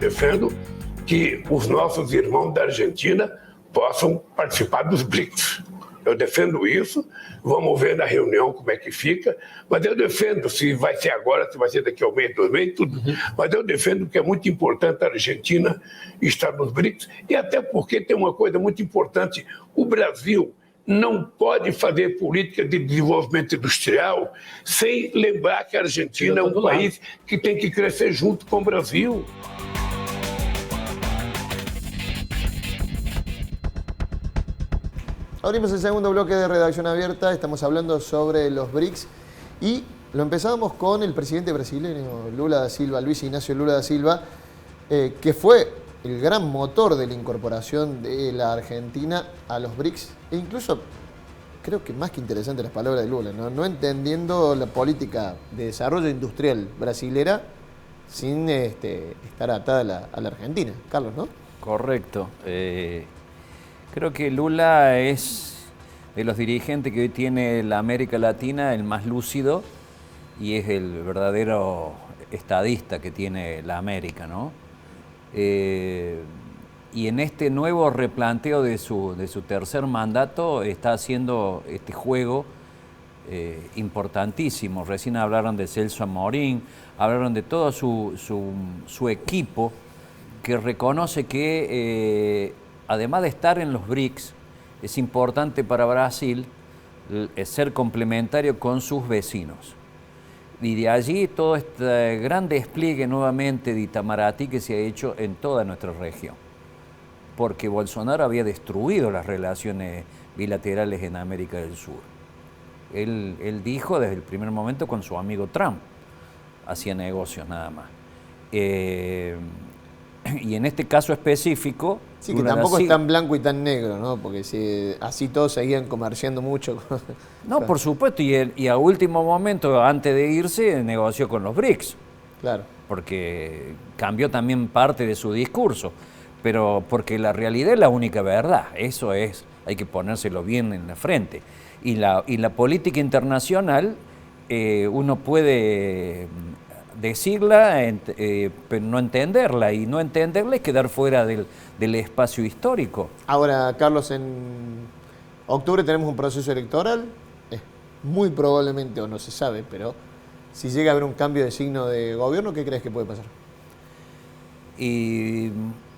defendo que os nossos irmãos da Argentina possam participar dos BRICS. Eu defendo isso, vamos ver na reunião como é que fica, mas eu defendo, se vai ser agora, se vai ser daqui ao mês, 2 meses, tudo, mas eu defendo que é muito importante a Argentina estar nos BRICS, e até porque tem uma coisa muito importante, o Brasil não pode fazer política de desenvolvimento industrial sem lembrar que a Argentina é um país que tem que crescer junto com o Brasil. Abrimos el segundo bloque de Redacción Abierta, estamos hablando sobre los BRICS y lo empezamos con el presidente brasileño Lula da Silva, Luis Ignacio Lula da Silva, que fue el gran motor de la incorporación de la Argentina a los BRICS e incluso creo que más que interesante las palabras de Lula, no entendiendo la política de desarrollo industrial brasilera sin estar atada a la Argentina. Carlos, ¿no? Correcto. Creo que Lula es de los dirigentes que hoy tiene la América Latina el más lúcido y es el verdadero estadista que tiene la América, ¿no? Y en este nuevo replanteo de su tercer mandato está haciendo este juego importantísimo. Recién hablaron de Celso Amorín, hablaron de todo su equipo que reconoce que además de estar en los BRICS, es importante para Brasil ser complementario con sus vecinos. Y de allí todo este gran despliegue nuevamente de Itamaraty que se ha hecho en toda nuestra región. Porque Bolsonaro había destruido las relaciones bilaterales en América del Sur. Él dijo desde el primer momento con su amigo Trump, hacía negocios nada más. Y en este caso específico... Sí, que tampoco es tan blanco y tan negro, ¿no? Porque si, así todos seguían comerciando mucho. No, por supuesto, y a último momento, antes de irse, negoció con los BRICS. Claro. Porque cambió también parte de su discurso. Pero porque la realidad es la única verdad, eso es, hay que ponérselo bien en la frente. Y la política internacional, uno puede decirla, pero no entenderla, y no entenderla es quedar fuera del espacio histórico. Ahora, Carlos, en octubre tenemos un proceso electoral, muy probablemente, o no se sabe, pero si llega a haber un cambio de signo de gobierno, ¿qué crees que puede pasar?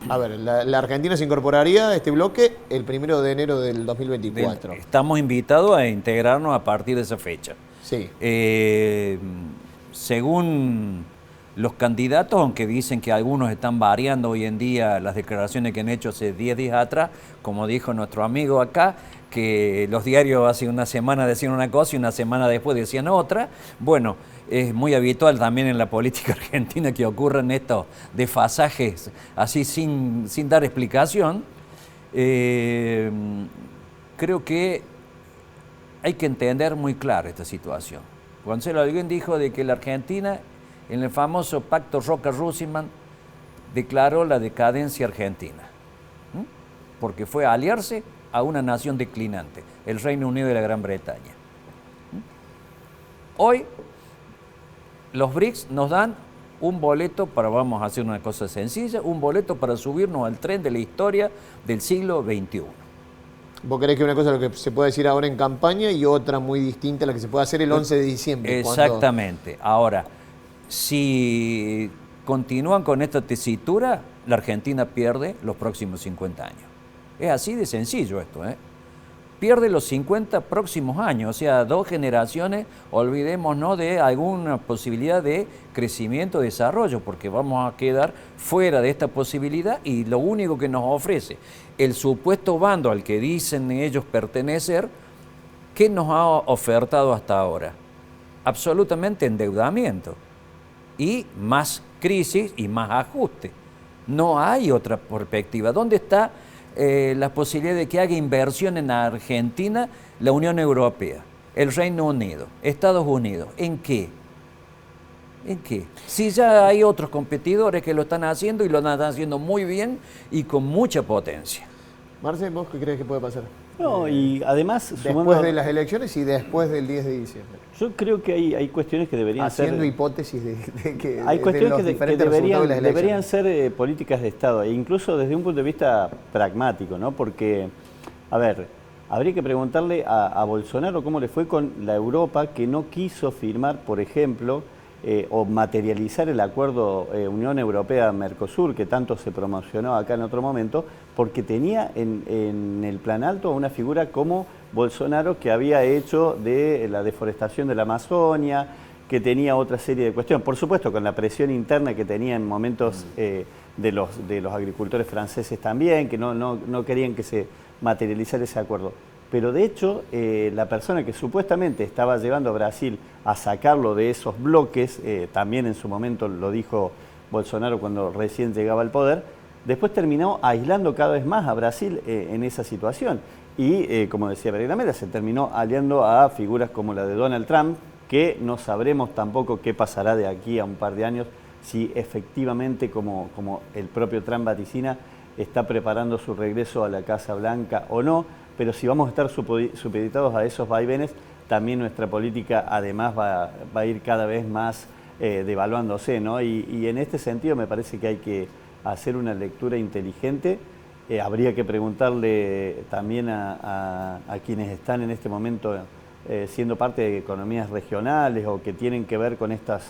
A ver, la Argentina se incorporaría a este bloque el 1 de enero del 2024. Estamos invitados a integrarnos a partir de esa fecha. Sí. Según los candidatos, aunque dicen que algunos están variando hoy en día las declaraciones que han hecho hace 10 días atrás, como dijo nuestro amigo acá, que los diarios hace una semana decían una cosa y una semana después decían otra. Bueno, es muy habitual también en la política argentina que ocurran estos desfasajes así sin dar explicación. Creo que hay que entender muy claro esta situación. Gonzalo Alguén dijo de que la Argentina, en el famoso pacto Roca-Russellman, declaró la decadencia argentina, porque fue a aliarse a una nación declinante, el Reino Unido y la Gran Bretaña. Hoy, los BRICS nos dan un boleto para, vamos a hacer una cosa sencilla, un boleto para subirnos al tren de la historia del siglo XXI. ¿Vos creés que una cosa es lo que se puede decir ahora en campaña y otra muy distinta a la que se puede hacer el 11 de diciembre? Exactamente. Ahora, si continúan con esta tesitura, la Argentina pierde los próximos 50 años. Es así de sencillo esto, ¿eh? Pierde los 50 próximos años, o sea, 2 generaciones, olvidémonos de alguna posibilidad de crecimiento, desarrollo, porque vamos a quedar fuera de esta posibilidad y lo único que nos ofrece el supuesto bando al que dicen ellos pertenecer, ¿qué nos ha ofertado hasta ahora? Absolutamente endeudamiento y más crisis y más ajuste. No hay otra perspectiva. ¿Dónde está la posibilidad de que haga inversión en Argentina la Unión Europea, el Reino Unido, Estados Unidos? ¿En qué? ¿En qué? Si ya hay otros competidores que lo están haciendo y lo están haciendo muy bien y con mucha potencia. Marce, ¿vos qué crees que puede pasar? No, y además... Después de las elecciones y después del 10 de diciembre. Yo creo que hay cuestiones que deberían Haciendo ser... hipótesis de que Hay cuestiones que deberían ser ser políticas de Estado, e incluso desde un punto de vista pragmático, ¿no? Porque, a ver, habría que preguntarle a Bolsonaro cómo le fue con la Europa que no quiso firmar, por ejemplo, o materializar el acuerdo Unión Europea-Mercosur, que tanto se promocionó acá en otro momento, porque tenía en el plan alto una figura como Bolsonaro, que había hecho de la deforestación de la Amazonia, que tenía otra serie de cuestiones, por supuesto con la presión interna que tenía en momentos de los agricultores franceses también, que no querían que se materializara ese acuerdo. Pero de hecho, la persona que supuestamente estaba llevando a Brasil a sacarlo de esos bloques, también en su momento lo dijo Bolsonaro cuando recién llegaba al poder, después terminó aislando cada vez más a Brasil en esa situación. Y, como decía Pereira Mera, se terminó aliando a figuras como la de Donald Trump, que no sabremos tampoco qué pasará de aquí a un par de años, si efectivamente, como el propio Trump vaticina, está preparando su regreso a la Casa Blanca o no, pero si vamos a estar supeditados a esos vaivenes, también nuestra política además va a ir cada vez más devaluándose, ¿no? Y en este sentido me parece que hay que hacer una lectura inteligente. Habría que preguntarle también a quienes están en este momento siendo parte de economías regionales o que tienen que ver con estos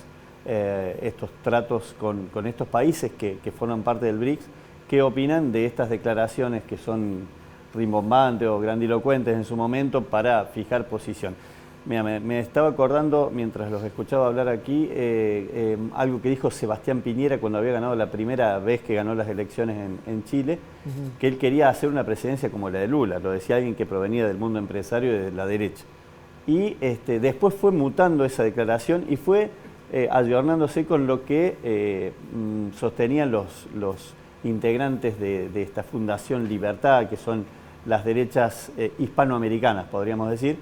tratos con estos países que forman parte del BRICS, qué opinan de estas declaraciones que son rimbombantes o grandilocuentes en su momento para fijar posición. Mira, me estaba acordando, mientras los escuchaba hablar aquí, algo que dijo Sebastián Piñera cuando había ganado la primera vez que ganó las elecciones en Chile, que él quería hacer una presidencia como la de Lula, lo decía alguien que provenía del mundo empresario y de la derecha. Y después fue mutando esa declaración y fue ayornándose con lo que sostenían los integrantes de esta Fundación Libertad, que son las derechas hispanoamericanas, podríamos decir,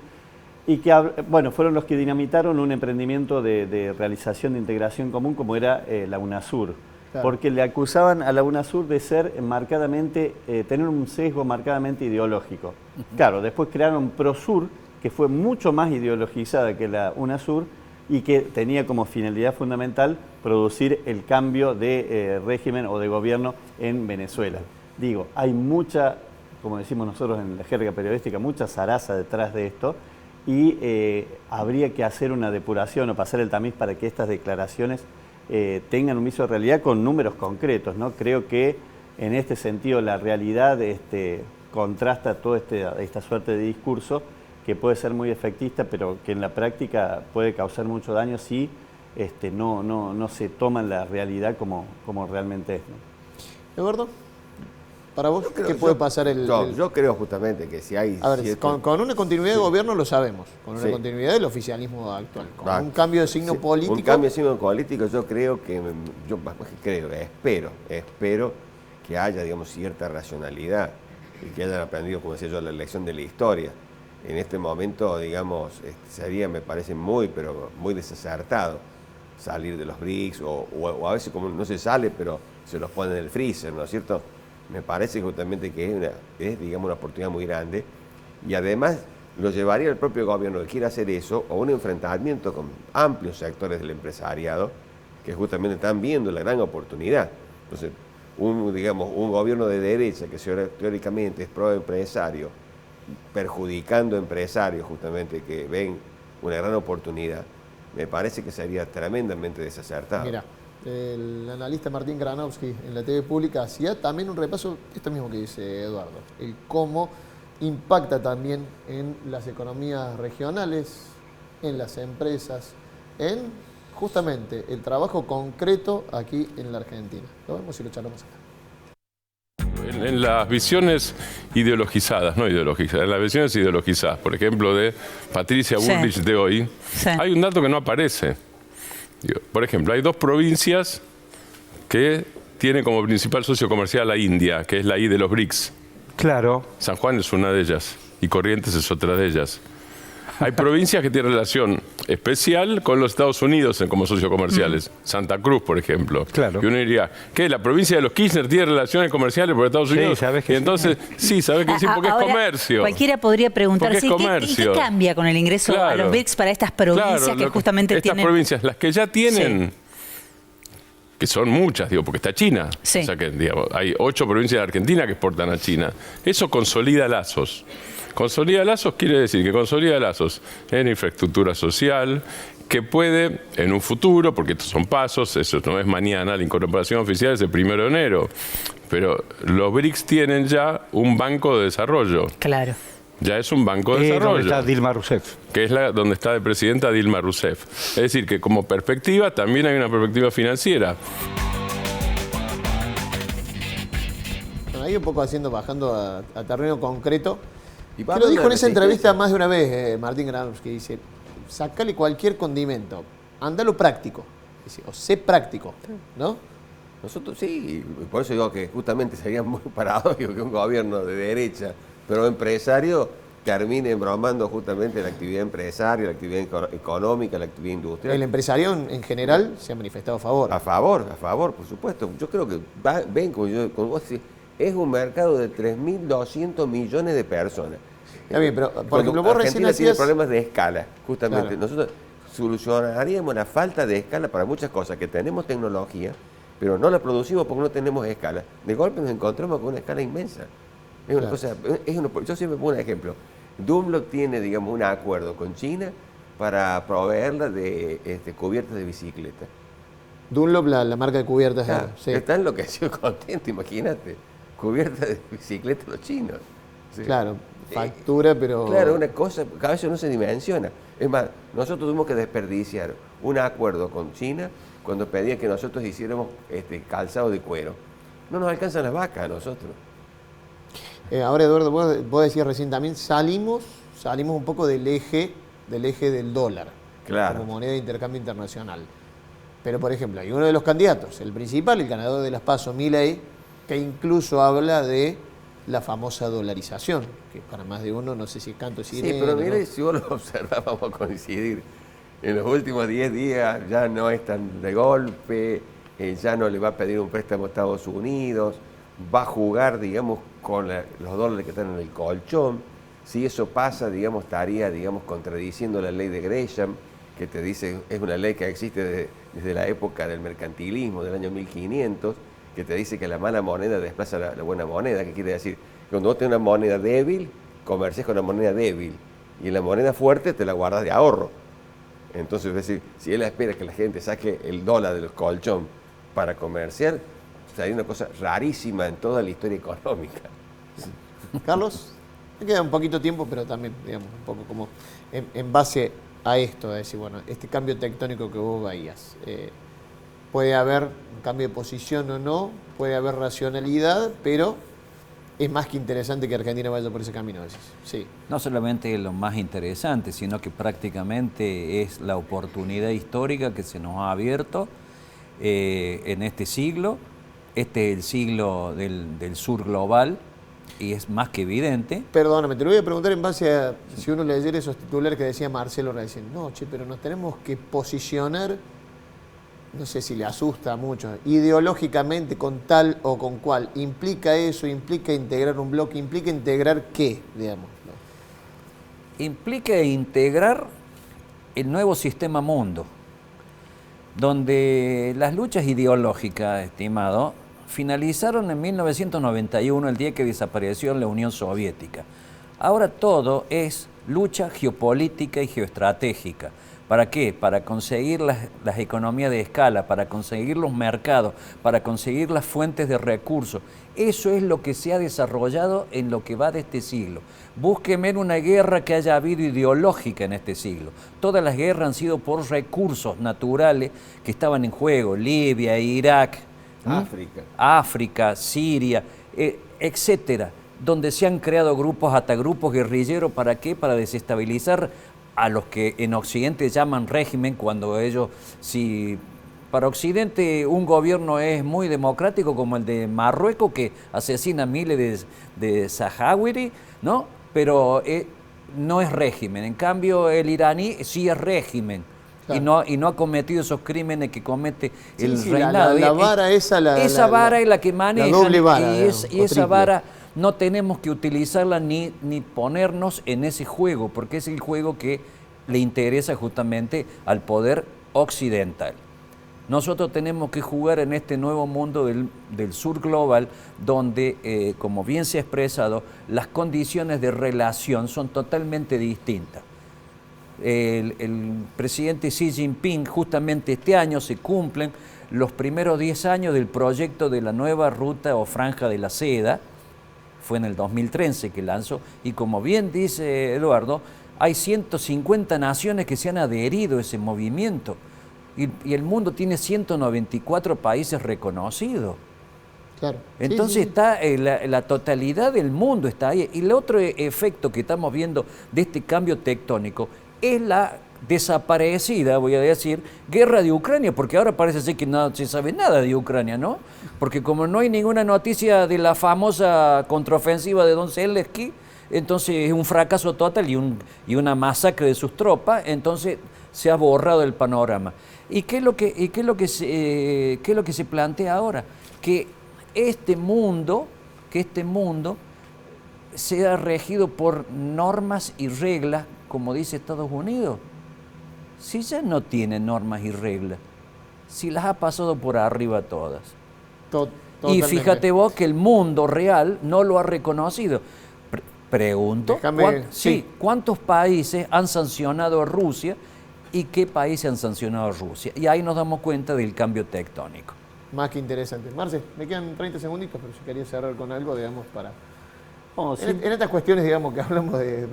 y que bueno, fueron los que dinamitaron un emprendimiento de realización de integración común como era la UNASUR, claro, porque le acusaban a la UNASUR de ser marcadamente, tener un sesgo marcadamente ideológico. Claro, después crearon PROSUR, que fue mucho más ideologizada que la UNASUR y que tenía como finalidad fundamental producir el cambio de régimen o de gobierno en Venezuela. Digo, hay mucha, como decimos nosotros en la jerga periodística, mucha zaraza detrás de esto y habría que hacer una depuración o pasar el tamiz para que estas declaraciones tengan un viso de realidad con números concretos, ¿no? Creo que en este sentido la realidad contrasta toda esta suerte de discurso que puede ser muy efectista, pero que en la práctica puede causar mucho daño si no se toma la realidad como realmente es, ¿no? Eduardo, para vos, ¿qué puede pasar Yo creo justamente que si hay... A ver, con una continuidad de gobierno lo sabemos, con una continuidad del oficialismo actual, con un cambio de signo político... Un cambio de signo político, yo creo que... espero que haya, digamos, cierta racionalidad y que hayan aprendido, como decía yo, la lección de la historia. En este momento, digamos, sería, me parece muy desacertado salir de los BRICS o a veces como no se sale, pero se los pone en el freezer, ¿no es cierto? Me parece justamente que es digamos, una oportunidad muy grande y además lo llevaría el propio gobierno que quiera hacer eso a un enfrentamiento con amplios sectores del empresariado que justamente están viendo la gran oportunidad. Entonces, un gobierno de derecha que teóricamente es pro empresario, perjudicando empresarios justamente que ven una gran oportunidad, me parece que sería tremendamente desacertado. Mira, el analista Martín Granovsky en la TV pública hacía también un repaso, esto mismo que dice Eduardo, el cómo impacta también en las economías regionales, en las empresas, en justamente el trabajo concreto aquí en la Argentina. Lo vemos y lo charlamos acá. En las visiones ideologizadas, no ideologizadas, en las visiones ideologizadas, por ejemplo, de Patricia Bullrich de hoy, hay un dato que no aparece. Por ejemplo, hay dos provincias que tienen como principal socio comercial a India, que es la I de los BRICS. Claro. San Juan es una de ellas y Corrientes es otra de ellas. Hay provincias que tienen relación especial con los Estados Unidos como socios comerciales. Santa Cruz, por ejemplo. Claro. Y uno diría, ¿qué? ¿La provincia de los Kirchner tiene relaciones comerciales por Estados Unidos? sabes que y entonces, sí, sabes que sí, porque Ahora, es comercio. Cualquiera podría preguntarse, Porque es ¿y comercio. qué cambia con el ingreso a los BRICS para estas provincias Claro, que justamente estas tienen... provincias, las que ya tienen... Sí. Que son muchas, digo, porque está China. Sí. O sea que, digamos, hay 8 provincias de Argentina que exportan a China. Eso consolida lazos. Consolida lazos quiere decir que consolida lazos en infraestructura social, que puede, en un futuro, porque estos son pasos, eso no es mañana, la incorporación oficial es el 1 de enero, pero los BRICS tienen ya un banco de desarrollo. Claro. Ya es un banco de Donde desarrollo. está Dilma Rousseff. Que es donde está de presidenta Dilma Rousseff. Es decir, que como perspectiva también hay una perspectiva financiera. Bueno, ahí un poco bajando a terreno concreto. Y Que lo dijo en esa entrevista más de una vez Martín Granos, que dice, sacale cualquier condimento, andalo práctico, dice, o sé práctico, ¿no? Nosotros sí, por eso digo que justamente sería muy paradójico que un gobierno de derecha, pero empresario, termine bromando justamente la actividad empresaria, la actividad económica, la actividad industrial. El empresario en general se ha manifestado a favor. A favor, por supuesto. Yo creo que ven, como vos decís, es un mercado de 3.200 millones de personas. Está bien, pero por Cuando ejemplo, vos recién Argentina tiene hacías... problemas de escala, justamente. Claro. Nosotros solucionaríamos la falta de escala para muchas cosas, que tenemos tecnología, pero no la producimos porque no tenemos escala. De golpe nos encontramos con una escala inmensa. Es una cosa, yo siempre pongo un ejemplo. Dunlop tiene, digamos, un acuerdo con China para proveerla de cubiertas de bicicleta. Dunlop, la marca de cubiertas. Claro, sí. está enloquecido contento, imagínate. Cubiertas de bicicleta los chinos. Sí. Claro, factura, pero... Claro, una cosa que a veces no se dimensiona. Es más, nosotros tuvimos que desperdiciar un acuerdo con China cuando pedía que nosotros hiciéramos calzado de cuero. No nos alcanzan las vacas a nosotros. Ahora, Eduardo, vos decías recién también, salimos un poco del eje del dólar, Claro. como moneda de intercambio internacional. Pero, por ejemplo, hay uno de los candidatos, el principal, el ganador de las PASO, Milei, que incluso habla de la famosa dolarización, que para más de uno no sé si es canto sireno. Sí, pero mire, ¿no? si vos lo observás, vamos a coincidir. En los últimos 10 días ya no es tan de golpe, ya no le va a pedir un préstamo a Estados Unidos, va a jugar, digamos, con los dólares que están en el colchón. Si eso pasa, digamos, estaría, digamos, contradiciendo la ley de Gresham, que te dice, es una ley que existe desde la época del mercantilismo, del año 1500, que te dice que la mala moneda desplaza la buena moneda, que quiere decir, cuando vos tenés una moneda débil, comerciás con una moneda débil, y la moneda fuerte te la guardas de ahorro. Entonces, es decir, si él espera que la gente saque el dólar del colchón para comerciar, sería una cosa rarísima en toda la historia económica. Carlos, me queda un poquito tiempo, pero también, digamos, un poco como en base a esto, a decir, bueno, este cambio tectónico que vos veías, puede haber un cambio de posición o no, puede haber racionalidad, pero es más que interesante que Argentina vaya por ese camino, decís. Sí. No solamente lo más interesante, sino que prácticamente es la oportunidad histórica que se nos ha abierto en este siglo. Este es el siglo del sur global y es más que evidente. Perdóname, te lo voy a preguntar en base a si uno leyera esos titulares que decía Marcelo recién. No, che, pero nos tenemos que posicionar, no sé si le asusta mucho, ideológicamente con tal o con cual. ¿Implica eso? ¿Implica integrar un bloque? ¿Implica integrar qué, digamos? Implica integrar el nuevo sistema mundo, donde las luchas ideológicas, estimado, finalizaron en 1991, el día que desapareció la Unión Soviética. Ahora todo es lucha geopolítica y geoestratégica. ¿Para qué? Para conseguir las economías de escala, para conseguir los mercados, para conseguir las fuentes de recursos. Eso es lo que se ha desarrollado en lo que va de este siglo. Búsqueme una guerra que haya habido ideológica en este siglo. Todas las guerras han sido por recursos naturales que estaban en juego. Libia, Irak, África, Siria, etcétera. Donde se han creado grupos, hasta grupos guerrilleros. ¿Para qué? Para desestabilizar a los que en Occidente llaman régimen, cuando ellos, si para Occidente un gobierno es muy democrático, como el de Marruecos, que asesina miles de saharaui, ¿no? Pero no es régimen. En cambio, el iraní sí es régimen. Claro. Y no ha cometido esos crímenes que comete el reinado. La vara esa vara es la que maneja. La doble vara. Y esa vara no tenemos que utilizarla ni ponernos en ese juego, porque es el juego que le interesa justamente al poder occidental. Nosotros tenemos que jugar en este nuevo mundo del sur global, donde, como bien se ha expresado, las condiciones de relación son totalmente distintas. El presidente Xi Jinping, justamente este año se cumplen los primeros 10 años del proyecto de la nueva ruta o franja de la seda. Fue en el 2013 que lanzó, y como bien dice Eduardo, hay 150 naciones que se han adherido a ese movimiento, y el mundo tiene 194 países reconocidos. Claro. Entonces está la totalidad del mundo está ahí. Y el otro efecto que estamos viendo de este cambio tectónico es la desaparecida, voy a decir, guerra de Ucrania, porque ahora parece ser que no se sabe nada de Ucrania, ¿no? Porque como no hay ninguna noticia de la famosa contraofensiva de don Zelensky, entonces es un fracaso total y una masacre de sus tropas, entonces se ha borrado el panorama. ¿Y qué es lo que se plantea ahora? Que este mundo sea regido por normas y reglas, como dice Estados Unidos. Si ya no tiene normas y reglas, si las ha pasado por arriba todas. Y fíjate vos que el mundo real no lo ha reconocido. Pregunto, ¿cuántos países han sancionado a Rusia y qué países han sancionado a Rusia? Y ahí nos damos cuenta del cambio tectónico. Más que interesante. Marce, me quedan 30 segunditos, pero yo quería cerrar con algo, digamos, para... En estas cuestiones, digamos, que hablamos de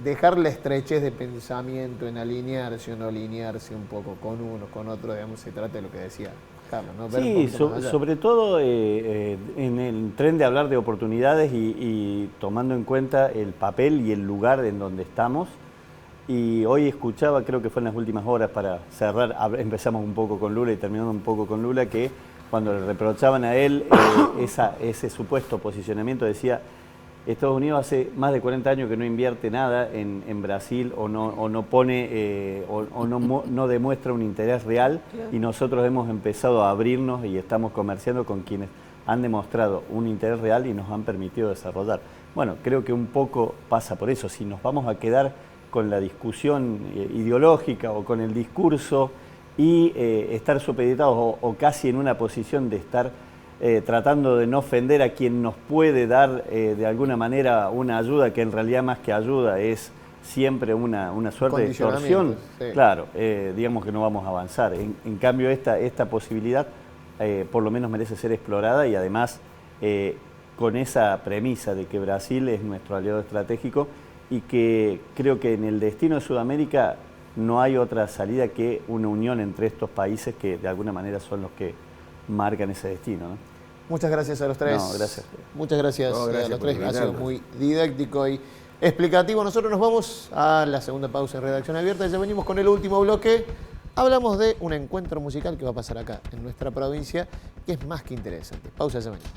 dejar la estrechez de pensamiento en alinearse o no alinearse un poco con uno, con otro, digamos, se trata de lo que decía Carlos, ¿no? Sí, sobre todo en el tren de hablar de oportunidades y tomando en cuenta el papel y el lugar en donde estamos. Y hoy escuchaba, creo que fue en las últimas horas para cerrar, empezamos un poco con Lula y terminando un poco con Lula, que cuando le reprochaban a él ese supuesto posicionamiento, decía: Estados Unidos hace más de 40 años que no invierte nada en Brasil o no pone no demuestra un interés real, y nosotros hemos empezado a abrirnos y estamos comerciando con quienes han demostrado un interés real y nos han permitido desarrollar. Bueno, creo que un poco pasa por eso. Si nos vamos a quedar con la discusión ideológica o con el discurso y estar supeditados o casi en una posición de estar tratando de no ofender a quien nos puede dar de alguna manera una ayuda, que en realidad más que ayuda es siempre una suerte de extorsión, sí. Claro, digamos que no vamos a avanzar. En cambio esta posibilidad por lo menos merece ser explorada, y además con esa premisa de que Brasil es nuestro aliado estratégico y que creo que en el destino de Sudamérica no hay otra salida que una unión entre estos países que de alguna manera son los que marcan ese destino, ¿no? Muchas gracias a los tres. No, gracias. Muchas gracias a los tres. Ha sido muy didáctico y explicativo. Nosotros nos vamos a la segunda pausa en Redacción Abierta. Ya venimos con el último bloque. Hablamos de un encuentro musical que va a pasar acá en nuestra provincia, que es más que interesante. Pausa, ya venimos.